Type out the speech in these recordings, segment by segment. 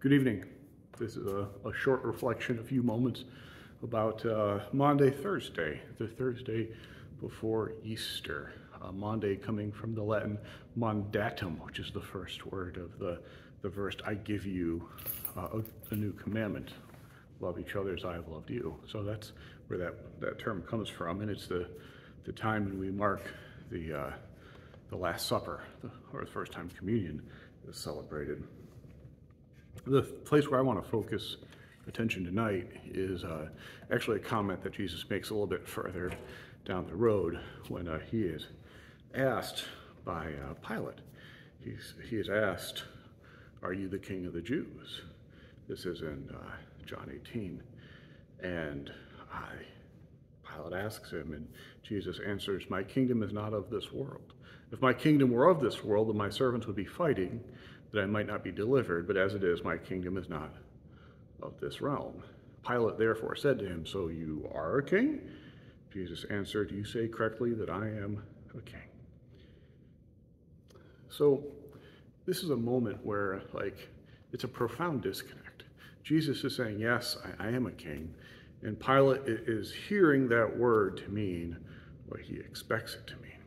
Good evening. This is a short reflection, a few moments about Maundy Thursday, the Thursday before Easter. Maundy coming from the Latin mandatum, which is the first word of the verse, I give you a new commandment, love each other as I have loved you. So that's where that term comes from, and it's the time when we mark the Last Supper, or the first time communion is celebrated. The place where I want to focus attention tonight is actually a comment that Jesus makes a little bit further down the road when he is asked by Pilate. He is asked, "Are you the king of the Jews?" This is in John 18. And Pilate asks him, and Jesus answers, "My kingdom is not of this world. If my kingdom were of this world, then my servants would be fighting, that I might not be delivered, but as it is, my kingdom is not of this realm." Pilate therefore said to him, "So you are a king?" Jesus answered, "You say correctly that I am a king." So this is a moment where, it's a profound disconnect. Jesus is saying, yes, I am a king, and Pilate is hearing that word to mean what he expects it to mean.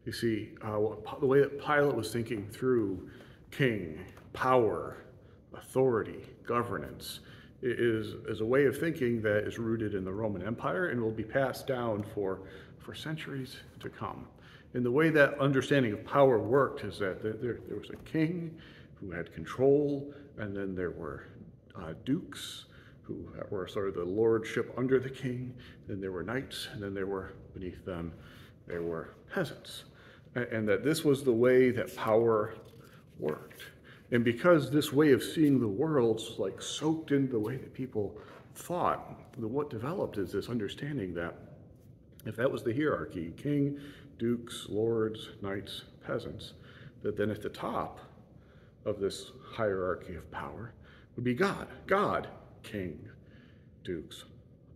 You see, the way that Pilate was thinking through king, power, authority, governance, is a way of thinking that is rooted in the Roman Empire and will be passed down for centuries to come. And the way that understanding of power worked is that there was a king who had control, and then there were dukes who were sort of the lordship under the king, then there were knights, and then there were, beneath them, there were peasants. And that this was the way that power worked. And because this way of seeing the world soaked into the way that people thought, what developed is this understanding that if that was the hierarchy, king, dukes, lords, knights, peasants, that then at the top of this hierarchy of power would be God. God, king, dukes,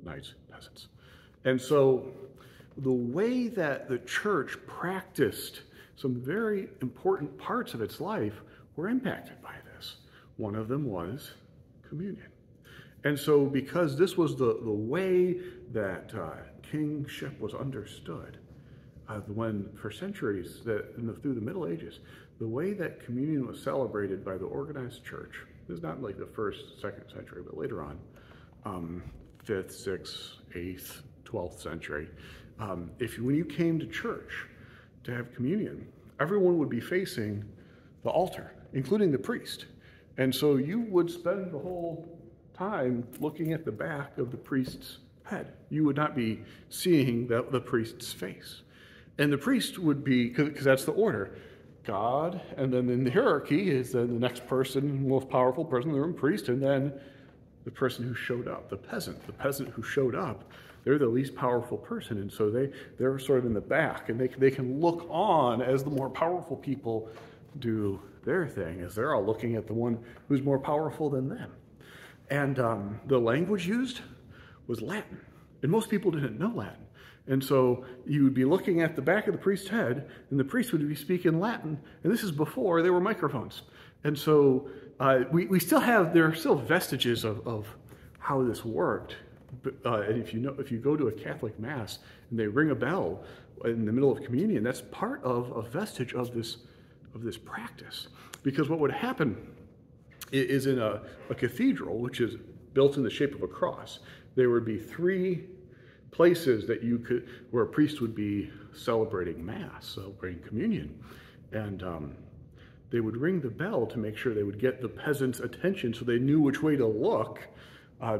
knights, peasants. And so the way that the church practiced some very important parts of its life were impacted by this. One of them was communion. And so because this was the way that kingship was understood, when for centuries, through the Middle Ages, the way that communion was celebrated by the organized church, this is not like the 1st, 2nd century, but later on, 5th, 6th, 8th, 12th century, when you came to church to have communion, everyone would be facing the altar, including the priest. And so you would spend the whole time looking at the back of the priest's head. You would not be seeing the priest's face. And the priest would be, because that's the order, God, and then in the hierarchy is then the next person, most powerful person in the room, priest, and then the person who showed up, the peasant who showed up. They're the least powerful person, and so they're sort of in the back, and they can look on as the more powerful people do their thing, as they're all looking at the one who's more powerful than them. And the language used was Latin, and most people didn't know Latin. And so you would be looking at the back of the priest's head, and the priest would be speaking Latin, and this is before there were microphones. And so there are still vestiges of how this worked. And if you go to a Catholic Mass and they ring a bell in the middle of communion, that's part of a vestige of this practice. Because what would happen is in a cathedral, which is built in the shape of a cross, there would be 3 places that where a priest would be celebrating Mass, celebrating communion. And they would ring the bell to make sure they would get the peasants' attention so they knew which way to look,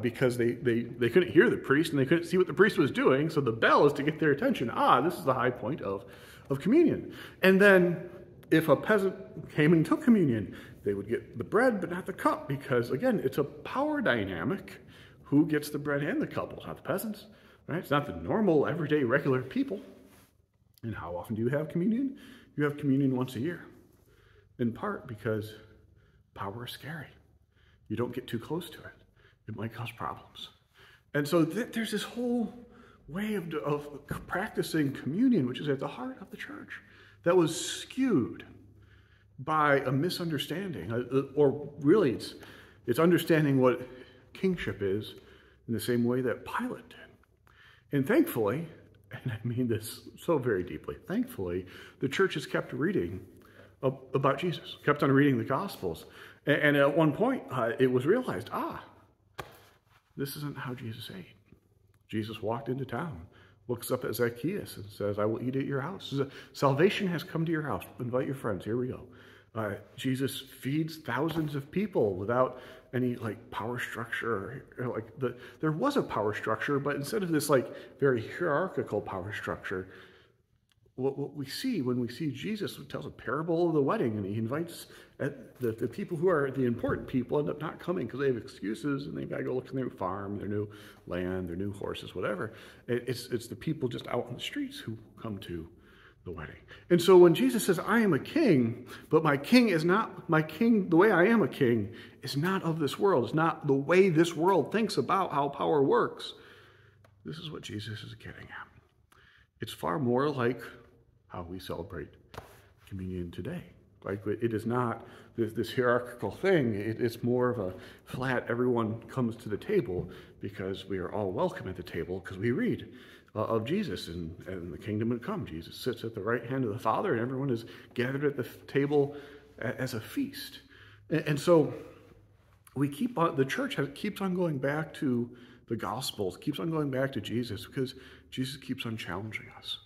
because they couldn't hear the priest and they couldn't see what the priest was doing, so the bell is to get their attention. This is the high point of communion. And then if a peasant came and took communion, they would get the bread but not the cup, because again, it's a power dynamic. Who gets the bread and the cup? Well, it's not the peasants, right? It's not the normal, everyday, regular people. And how often do you have communion? You have communion once a year, in part because power is scary. You don't get too close to it. It might cause problems. And so there's this whole way of practicing communion, which is at the heart of the church, that was skewed by a misunderstanding, or really It's understanding what kingship is in the same way that Pilate did. And thankfully, and I mean this so very deeply, thankfully, the church has kept reading about Jesus, kept on reading the Gospels. And at one point, it was realized, this isn't how Jesus ate. Jesus walked into town, looks up at Zacchaeus and says, I will eat at your house. Salvation has come to your house. Invite your friends. Here we go. Jesus feeds thousands of people without any power structure. There was a power structure, but instead of this very hierarchical power structure, what we see when we see Jesus tells a parable of the wedding, and he invites the people who are the important people end up not coming because they have excuses and they've got to go look at their new farm, their new land, their new horses, whatever. It's the people just out on the streets who come to the wedding. And so when Jesus says, I am a king, but my king is not my king, the way I am a king is not of this world. It's not the way this world thinks about how power works. This is what Jesus is getting at. It's far more like how we celebrate communion today. It is not this hierarchical thing. It's more of a flat, everyone comes to the table because we are all welcome at the table because we read of Jesus and the kingdom would come. Jesus sits at the right hand of the Father and everyone is gathered at the table as a feast. And so the church keeps on going back to the Gospels, keeps on going back to Jesus because Jesus keeps on challenging us,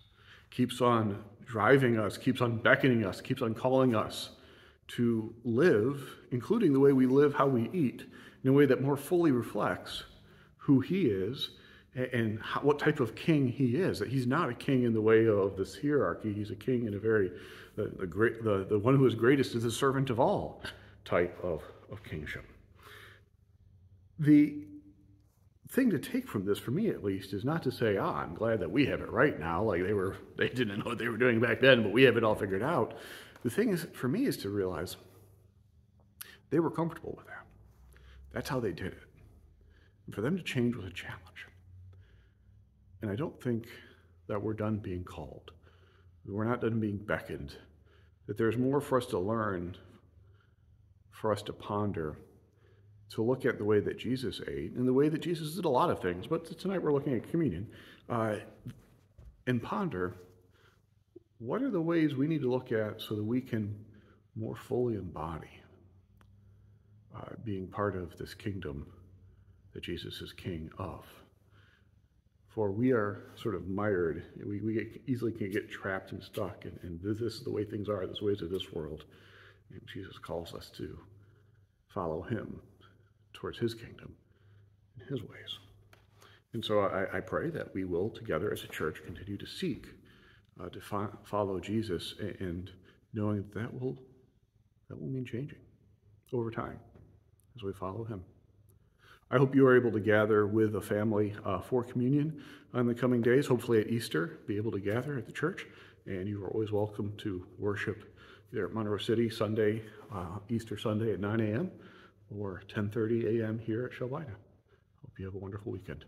keeps on driving us, keeps on beckoning us, keeps on calling us to live, including the way we live, how we eat, in a way that more fully reflects who he is and what type of king he is. That he's not a king in the way of this hierarchy. He's a king in a very, the one who is greatest is the servant of all type of kingship. The thing to take from this, for me at least, is not to say, I'm glad that we have it right now, they didn't know what they were doing back then, but we have it all figured out. The thing is, for me, is to realize they were comfortable with that. That's how they did it. And for them to change was a challenge. And I don't think that we're done being called. We're not done being beckoned. That there's more for us to learn, for us to ponder, to look at the way that Jesus ate and the way that Jesus did a lot of things, but tonight we're looking at communion, and ponder what are the ways we need to look at so that we can more fully embody being part of this kingdom that Jesus is king of. For we are sort of mired, we easily can get trapped and stuck, and this is the way things are, this ways of this world. And Jesus calls us to follow him towards his kingdom and his ways. And so I pray that we will together as a church continue to seek to follow Jesus, and knowing that will mean changing over time as we follow him. I hope you are able to gather with a family for communion in the coming days. Hopefully at Easter, be able to gather at the church, and you are always welcome to worship either at Monroe City Sunday, Easter Sunday at 9 a.m. or 10:30 a.m. here at Shelbina. Hope you have a wonderful weekend.